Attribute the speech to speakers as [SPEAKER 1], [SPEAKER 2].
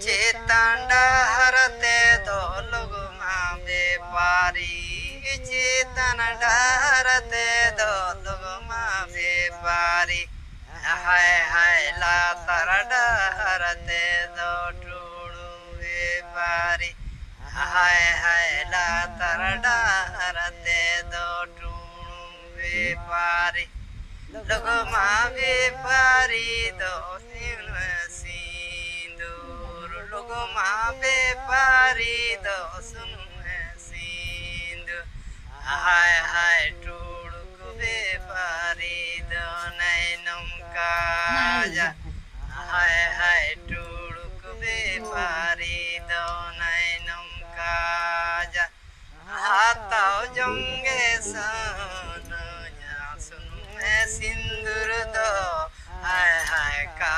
[SPEAKER 1] चेतन डरते दो लोग माँ व्यापारी चेतन डरते दो लोग माँ व्यापारी हाय हाय ला तर डरते दो टूड़ू व्यापारी हाय हाय ला तर डरते दो टूड़ू व्यापारी लोग माँ व्यापारी दो सिंदूर लोग माँ व्यापारी दो सिंदूर हाय हाय टूड़ुक व्यापारी दो नैनम काजा हाय हाय टूड़ुक व्यापारी दो नैनम काजा हाथाओ जंगे सन सिंदूर दो हाय हाय का